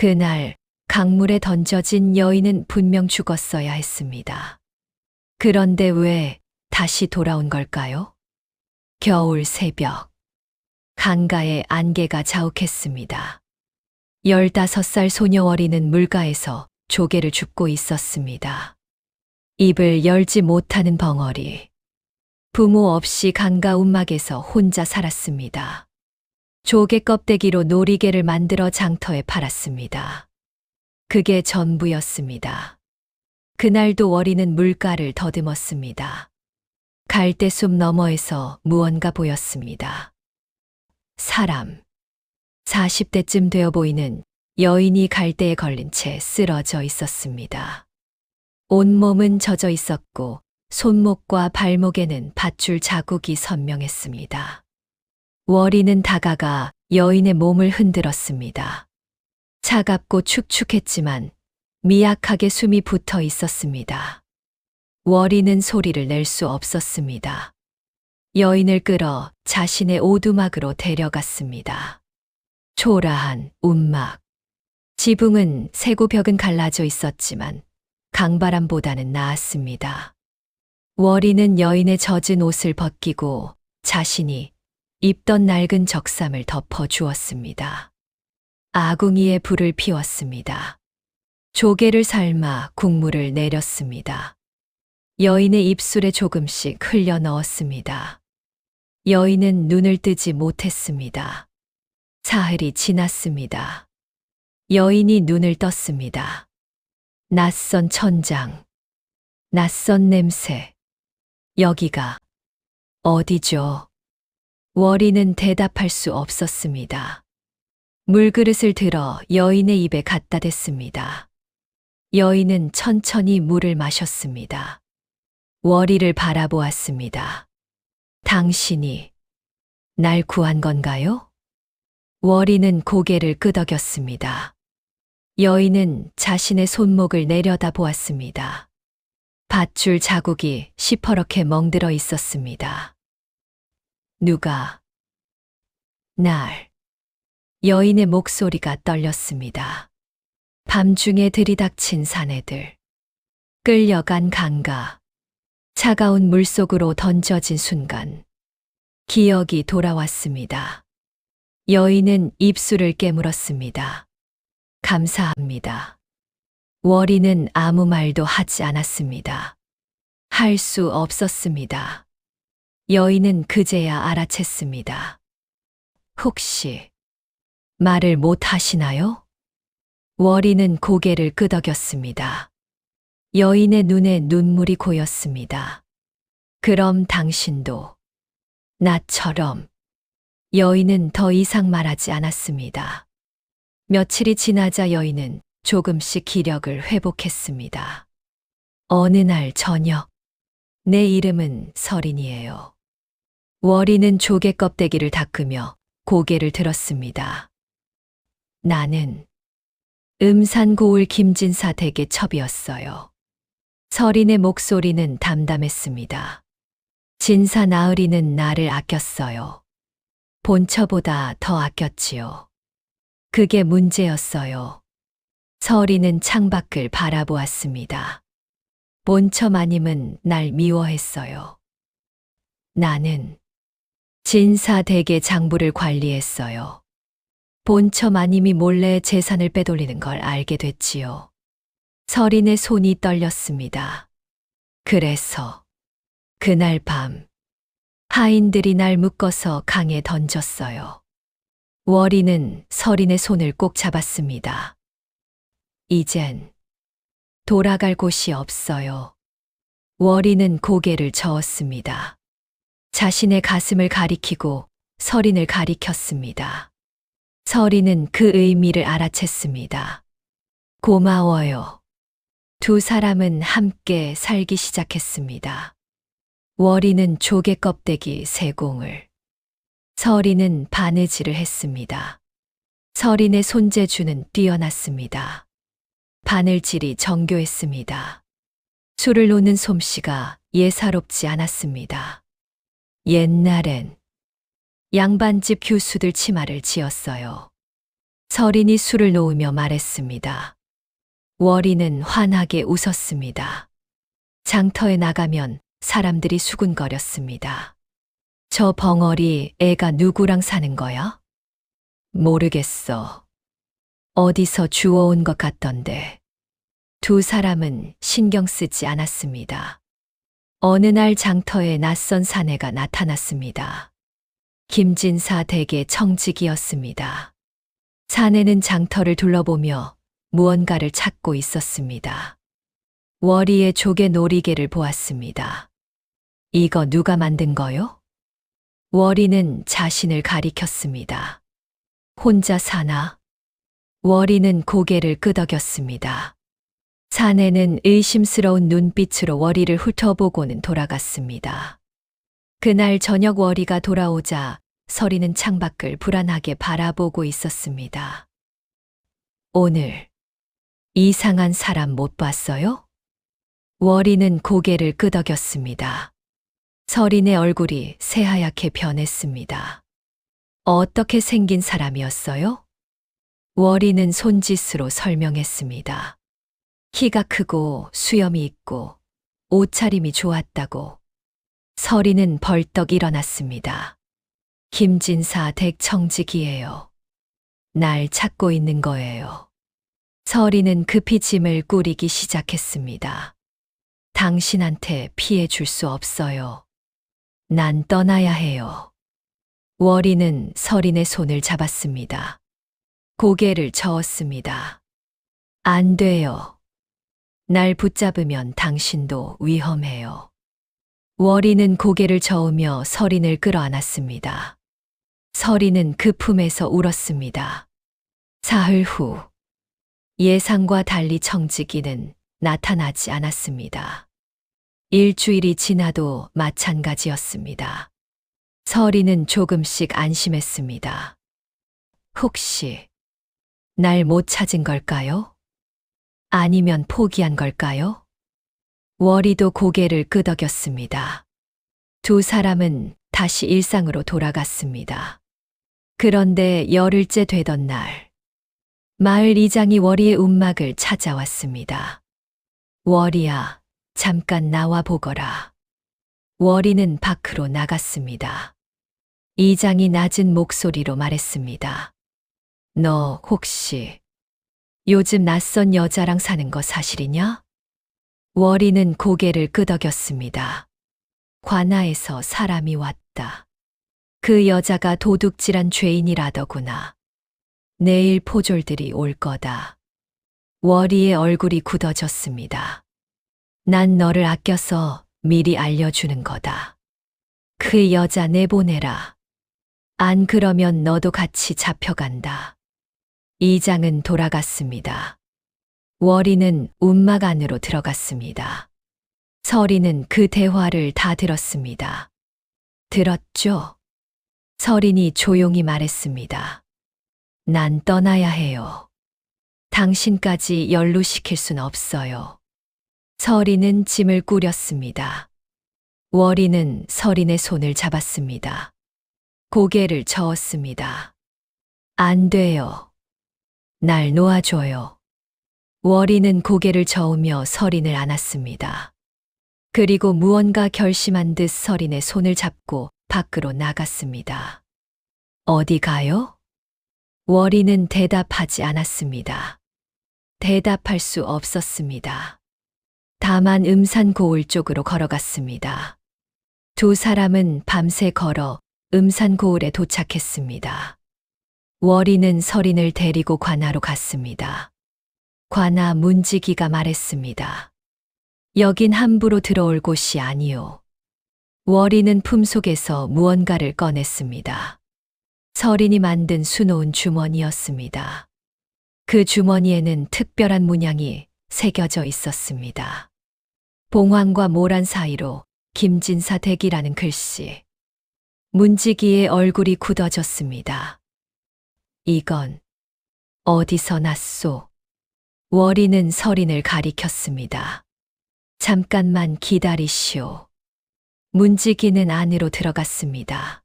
그날 강물에 던져진 여인은 분명 죽었어야 했습니다. 그런데 왜 다시 돌아온 걸까요? 겨울 새벽. 강가에 안개가 자욱했습니다. 15살 소녀어리는 물가에서 조개를 줍고 있었습니다. 입을 열지 못하는 벙어리. 부모 없이 강가 움막에서 혼자 살았습니다. 조개 껍데기로 놀이개를 만들어 장터에 팔았습니다. 그게 전부였습니다. 그날도 어리는 물가를 더듬었습니다. 갈대숲 너머에서 무언가 보였습니다. 사람. 40대쯤 되어 보이는 여인이 갈대에 걸린 채 쓰러져 있었습니다. 온몸은 젖어 있었고 손목과 발목에는 밧줄 자국이 선명했습니다. 워리는 다가가 여인의 몸을 흔들었습니다. 차갑고 축축했지만 미약하게 숨이 붙어 있었습니다. 워리는 소리를 낼 수 없었습니다. 여인을 끌어 자신의 오두막으로 데려갔습니다. 초라한 움막. 지붕은 세고 벽은 갈라져 있었지만 강바람보다는 나았습니다. 워리는 여인의 젖은 옷을 벗기고 자신이 입던 낡은 적삼을 덮어 주었습니다. 아궁이에 불을 피웠습니다. 조개를 삶아 국물을 내렸습니다. 여인의 입술에 조금씩 흘려 넣었습니다. 여인은 눈을 뜨지 못했습니다. 사흘이 지났습니다. 여인이 눈을 떴습니다. 낯선 천장, 낯선 냄새. 여기가 어디죠? 워리는 대답할 수 없었습니다. 물그릇을 들어 여인의 입에 갖다 댔습니다. 여인은 천천히 물을 마셨습니다. 워리를 바라보았습니다. 당신이 날 구한 건가요? 워리는 고개를 끄덕였습니다. 여인은 자신의 손목을 내려다 보았습니다. 밧줄 자국이 시퍼렇게 멍들어 있었습니다. 누가? 날. 여인의 목소리가 떨렸습니다. 밤중에 들이닥친 사내들. 끌려간 강가. 차가운 물속으로 던져진 순간. 기억이 돌아왔습니다. 여인은 입술을 깨물었습니다. 감사합니다. 워리는 아무 말도 하지 않았습니다. 할 수 없었습니다. 여인은 그제야 알아챘습니다. 혹시 말을 못 하시나요? 워리는 고개를 끄덕였습니다. 여인의 눈에 눈물이 고였습니다. 그럼 당신도 나처럼. 여인은 더 이상 말하지 않았습니다. 며칠이 지나자 여인은 조금씩 기력을 회복했습니다. 어느 날 저녁, 내 이름은 서린이에요. 워리는 조개 껍데기를 닦으며 고개를 들었습니다. 나는 음산고을 김진사 댁의 첩이었어요. 서린의 목소리는 담담했습니다. 진사 나으리는 나를 아꼈어요. 본처보다 더 아꼈지요. 그게 문제였어요. 서린은 창밖을 바라보았습니다. 본처 마님은 날 미워했어요. 나는 진사 댁의 장부를 관리했어요. 본처 마님이 몰래 재산을 빼돌리는 걸 알게 됐지요. 서린의 손이 떨렸습니다. 그래서 그날 밤 하인들이 날 묶어서 강에 던졌어요. 워리는 서린의 손을 꼭 잡았습니다. 이젠 돌아갈 곳이 없어요. 워리는 고개를 저었습니다. 자신의 가슴을 가리키고 서린을 가리켰습니다. 서린은 그 의미를 알아챘습니다. 고마워요. 두 사람은 함께 살기 시작했습니다. 워리는 조개 껍데기 3공을, 서린은 바느질을 했습니다. 서린의 손재주는 뛰어났습니다. 바늘질이 정교했습니다. 술을 놓는 솜씨가 예사롭지 않았습니다. 옛날엔 양반집 교수들 치마를 지었어요. 서린이 술을 놓으며 말했습니다. 월이는 환하게 웃었습니다. 장터에 나가면 사람들이 수군거렸습니다. 저 벙어리 애가 누구랑 사는 거야? 모르겠어. 어디서 주워온 것 같던데. 두 사람은 신경 쓰지 않았습니다. 어느 날 장터에 낯선 사내가 나타났습니다. 김진사 댁의 청직이었습니다. 사내는 장터를 둘러보며 무언가를 찾고 있었습니다. 월이의 조개 놀이개를 보았습니다. 이거 누가 만든 거요? 월이는 자신을 가리켰습니다. 혼자 사나? 월이는 고개를 끄덕였습니다. 사내는 의심스러운 눈빛으로 월이를 훑어보고는 돌아갔습니다. 그날 저녁 월이가 돌아오자 서리는 창밖을 불안하게 바라보고 있었습니다. 오늘 이상한 사람 못 봤어요? 월이는 고개를 끄덕였습니다. 서린의 얼굴이 새하얗게 변했습니다. 어떻게 생긴 사람이었어요? 월이는 손짓으로 설명했습니다. 키가 크고 수염이 있고 옷차림이 좋았다고. 서린은 벌떡 일어났습니다. 김진사 댁 청직이에요. 날 찾고 있는 거예요. 서린은 급히 짐을 꾸리기 시작했습니다. 당신한테 피해 줄 수 없어요. 난 떠나야 해요. 월이는 서린의 손을 잡았습니다. 고개를 저었습니다. 안 돼요. 날 붙잡으면 당신도 위험해요. 월이는 고개를 저으며 서린을 끌어안았습니다. 서린은 그 품에서 울었습니다. 사흘 후 예상과 달리 청직이는 나타나지 않았습니다. 일주일이 지나도 마찬가지였습니다. 서린은 조금씩 안심했습니다. 혹시 날 못 찾은 걸까요? 아니면 포기한 걸까요? 월이도 고개를 끄덕였습니다. 두 사람은 다시 일상으로 돌아갔습니다. 그런데 열흘째 되던 날, 마을 이장이 월이의 움막을 찾아왔습니다. 월이야, 잠깐 나와 보거라. 월이는 밖으로 나갔습니다. 이장이 낮은 목소리로 말했습니다. 너 혹시 요즘 낯선 여자랑 사는 거 사실이냐? 월이는 고개를 끄덕였습니다. 관아에서 사람이 왔다. 그 여자가 도둑질한 죄인이라더구나. 내일 포졸들이 올 거다. 월이의 얼굴이 굳어졌습니다. 난 너를 아껴서 미리 알려주는 거다. 그 여자 내보내라. 안 그러면 너도 같이 잡혀간다. 이장은 돌아갔습니다. 월이는 움막 안으로 들어갔습니다. 서린은 그 대화를 다 들었습니다. 들었죠? 서린이 조용히 말했습니다. 난 떠나야 해요. 당신까지 연루시킬 순 없어요. 서린은 짐을 꾸렸습니다. 월이는 서린의 손을 잡았습니다. 고개를 저었습니다. 안 돼요. 날 놓아줘요. 월이는 고개를 저으며 서린을 안았습니다. 그리고 무언가 결심한 듯 서린의 손을 잡고 밖으로 나갔습니다. 어디 가요? 월이는 대답하지 않았습니다. 대답할 수 없었습니다. 다만 음산고을 쪽으로 걸어갔습니다. 두 사람은 밤새 걸어 음산고을에 도착했습니다. 월이는 서린을 데리고 관아로 갔습니다. 관아 문지기가 말했습니다. 여긴 함부로 들어올 곳이 아니오. 월이는 품속에서 무언가를 꺼냈습니다. 서린이 만든 수놓은 주머니였습니다. 그 주머니에는 특별한 문양이 새겨져 있었습니다. 봉황과 모란 사이로 김진사 댁이라는 글씨. 문지기의 얼굴이 굳어졌습니다. 이건 어디서 났소? 월이는 서린을 가리켰습니다. 잠깐만 기다리시오. 문지기는 안으로 들어갔습니다.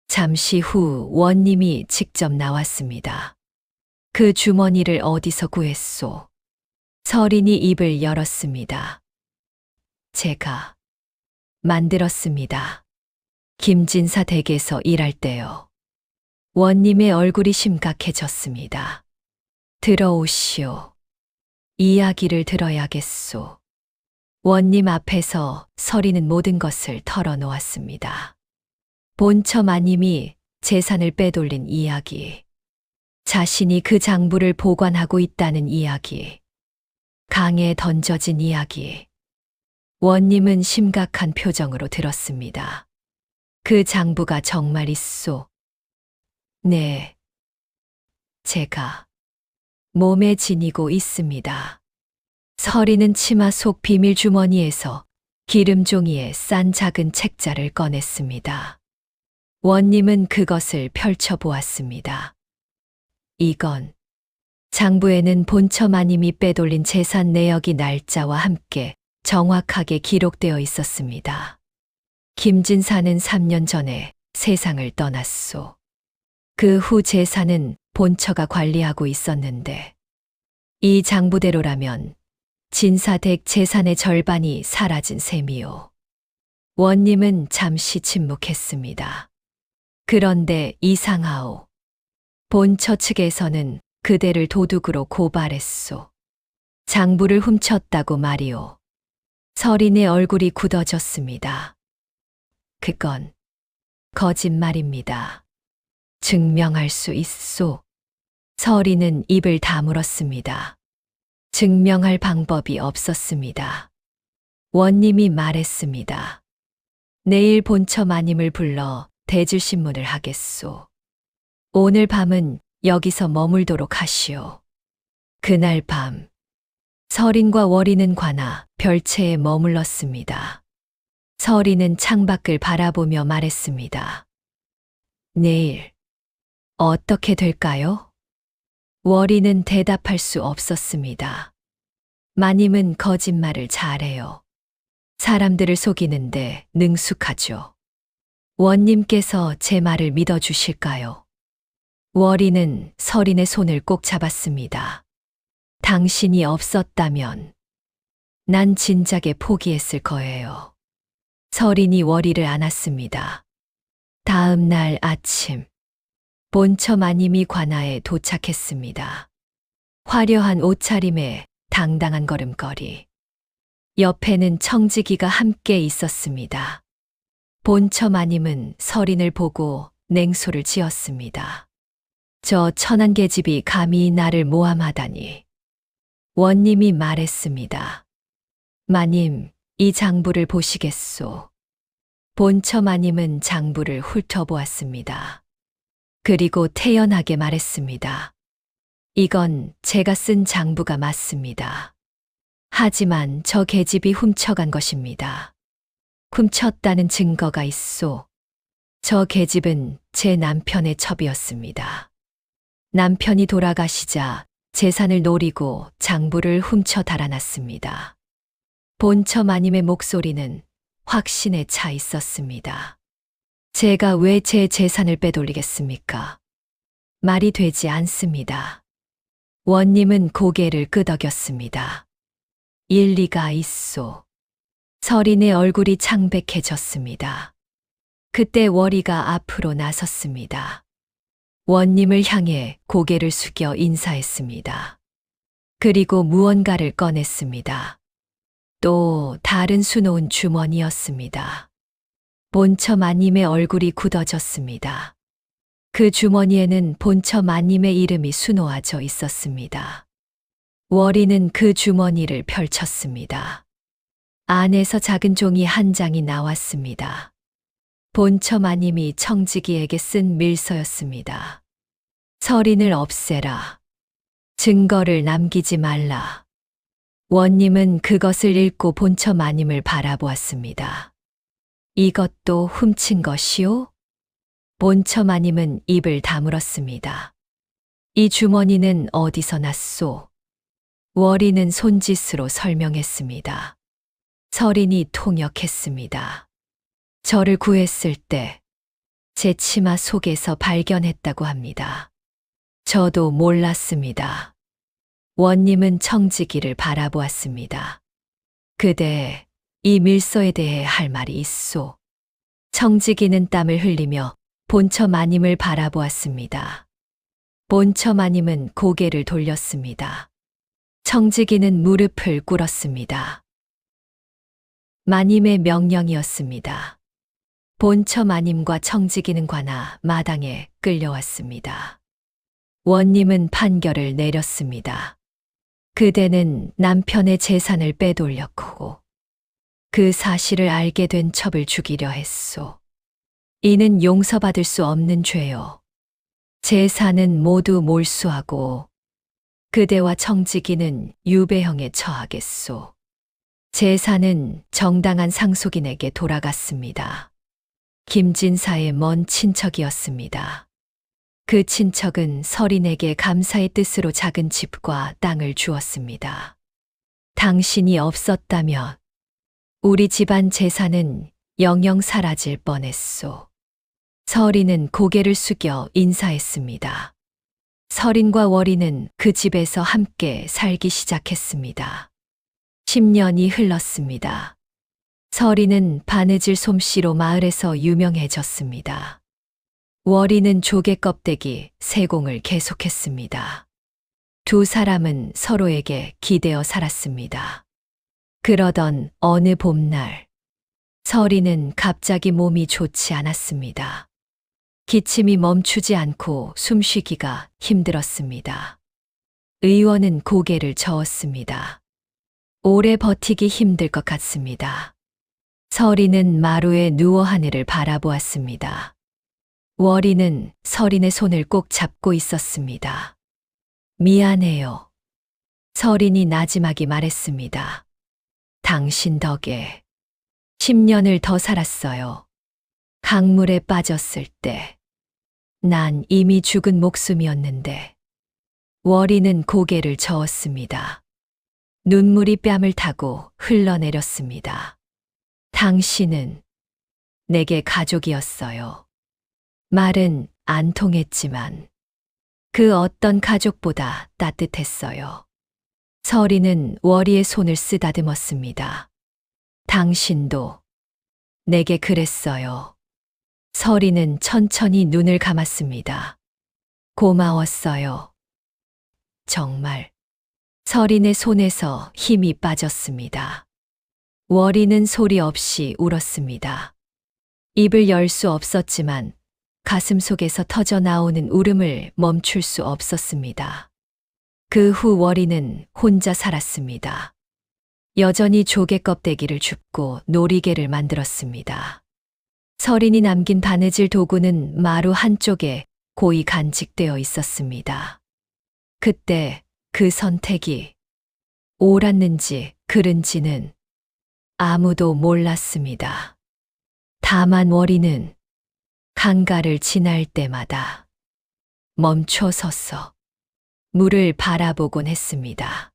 잠시 후 원님이 직접 나왔습니다. 그 주머니를 어디서 구했소? 서린이 입을 열었습니다. 제가 만들었습니다. 김진사 댁에서 일할 때요. 원님의 얼굴이 심각해졌습니다. 들어오시오. 이야기를 들어야겠소. 원님 앞에서 서리는 모든 것을 털어놓았습니다. 본처 마님이 재산을 빼돌린 이야기, 자신이 그 장부를 보관하고 있다는 이야기, 강에 던져진 이야기. 원님은 심각한 표정으로 들었습니다. 그 장부가 정말 있소? 네. 제가 몸에 지니고 있습니다. 서리는 치마 속 비밀 주머니에서 기름 종이에 싼 작은 책자를 꺼냈습니다. 원님은 그것을 펼쳐보았습니다. 이건 장부에는 본처 마님이 빼돌린 재산 내역이 날짜와 함께 정확하게 기록되어 있었습니다. 김진사는 3년 전에 세상을 떠났소. 그 후 재산은 본처가 관리하고 있었는데 이 장부대로라면 진사댁 재산의 절반이 사라진 셈이요. 원님은 잠시 침묵했습니다. 그런데 이상하오. 본처 측에서는 그대를 도둑으로 고발했소. 장부를 훔쳤다고 말이오. 서린의 얼굴이 굳어졌습니다. 그건 거짓말입니다. 증명할 수 있소. 서린은 입을 다물었습니다. 증명할 방법이 없었습니다. 원님이 말했습니다. 내일 본처 마님을 불러 대질신문을 하겠소. 오늘 밤은 여기서 머물도록 하시오. 그날 밤, 서린과 월이는 관아 별채에 머물렀습니다. 서린은 창밖을 바라보며 말했습니다. 내일 어떻게 될까요? 월이는 대답할 수 없었습니다. 마님은 거짓말을 잘해요. 사람들을 속이는데 능숙하죠. 원님께서 제 말을 믿어주실까요? 월이는 서린의 손을 꼭 잡았습니다. 당신이 없었다면 난 진작에 포기했을 거예요. 서린이 월이를 안았습니다. 다음 날 아침, 본처 마님이 관아에 도착했습니다. 화려한 옷차림에 당당한 걸음걸이. 옆에는 청지기가 함께 있었습니다. 본처 마님은 서린을 보고 냉소를 지었습니다. 저 천한 계집이 감히 나를 모함하다니. 원님이 말했습니다. 마님, 이 장부를 보시겠소. 본처 마님은 장부를 훑어보았습니다. 그리고 태연하게 말했습니다. 이건 제가 쓴 장부가 맞습니다. 하지만 저 계집이 훔쳐간 것입니다. 훔쳤다는 증거가 있소. 저 계집은 제 남편의 첩이었습니다. 남편이 돌아가시자 재산을 노리고 장부를 훔쳐 달아났습니다. 본처 마님의 목소리는 확신에 차 있었습니다. 제가 왜 제 재산을 빼돌리겠습니까? 말이 되지 않습니다. 원님은 고개를 끄덕였습니다. 일리가 있소. 서린의 얼굴이 창백해졌습니다. 그때 월이가 앞으로 나섰습니다. 원님을 향해 고개를 숙여 인사했습니다. 그리고 무언가를 꺼냈습니다. 또 다른 수놓은 주머니였습니다. 본처 마님의 얼굴이 굳어졌습니다. 그 주머니에는 본처 마님의 이름이 수놓아져 있었습니다. 월이는 그 주머니를 펼쳤습니다. 안에서 작은 종이 한 장이 나왔습니다. 본처 마님이 청지기에게 쓴 밀서였습니다. 서린을 없애라. 증거를 남기지 말라. 원님은 그것을 읽고 본처 마님을 바라보았습니다. 이것도 훔친 것이오? 본처 마님은 입을 다물었습니다. 이 주머니는 어디서 났소? 월이는 손짓으로 설명했습니다. 서린이 통역했습니다. 저를 구했을 때 제 치마 속에서 발견했다고 합니다. 저도 몰랐습니다. 원님은 청지기를 바라보았습니다. 그대, 이 밀서에 대해 할 말이 있소. 청지기는 땀을 흘리며 본처 마님을 바라보았습니다. 본처 마님은 고개를 돌렸습니다. 청지기는 무릎을 꿇었습니다. 마님의 명령이었습니다. 본처 마님과 청지기는 관아 마당에 끌려왔습니다. 원님은 판결을 내렸습니다. 그대는 남편의 재산을 빼돌렸고 그 사실을 알게 된 첩을 죽이려 했소. 이는 용서받을 수 없는 죄요. 재산은 모두 몰수하고 그대와 청지기는 유배형에 처하겠소. 재산은 정당한 상속인에게 돌아갔습니다. 김진사의 먼 친척이었습니다. 그 친척은 서린에게 감사의 뜻으로 작은 집과 땅을 주었습니다. 당신이 없었다면 우리 집안 재산은 영영 사라질 뻔했소. 서린은 고개를 숙여 인사했습니다. 서린과 월이는 그 집에서 함께 살기 시작했습니다. 10년이 흘렀습니다. 서린은 바느질 솜씨로 마을에서 유명해졌습니다. 월이는 조개 껍데기 세공을 계속했습니다. 두 사람은 서로에게 기대어 살았습니다. 그러던 어느 봄날, 서린은 갑자기 몸이 좋지 않았습니다. 기침이 멈추지 않고 숨쉬기가 힘들었습니다. 의원은 고개를 저었습니다. 오래 버티기 힘들 것 같습니다. 서린은 마루에 누워 하늘을 바라보았습니다. 월이는 서린의 손을 꼭 잡고 있었습니다. 미안해요. 서린이 나지막이 말했습니다. 당신 덕에 10년을 더 살았어요. 강물에 빠졌을 때 난 이미 죽은 목숨이었는데. 월이는 고개를 저었습니다. 눈물이 뺨을 타고 흘러내렸습니다. 당신은 내게 가족이었어요. 말은 안 통했지만 그 어떤 가족보다 따뜻했어요. 서린은 월이의 손을 쓰다듬었습니다. 당신도 내게 그랬어요. 서린은 천천히 눈을 감았습니다. 고마웠어요. 정말. 서린의 손에서 힘이 빠졌습니다. 월이는 소리 없이 울었습니다. 입을 열 수 없었지만 가슴 속에서 터져 나오는 울음을 멈출 수 없었습니다. 그 후 월이는 혼자 살았습니다. 여전히 조개 껍데기를 줍고 놀이개를 만들었습니다. 서린이 남긴 바느질 도구는 마루 한쪽에 고이 간직되어 있었습니다. 그때 그 선택이 옳았는지 그른지는 아무도 몰랐습니다. 다만 월이는 강가를 지날 때마다 멈춰 서서 물을 바라보곤 했습니다.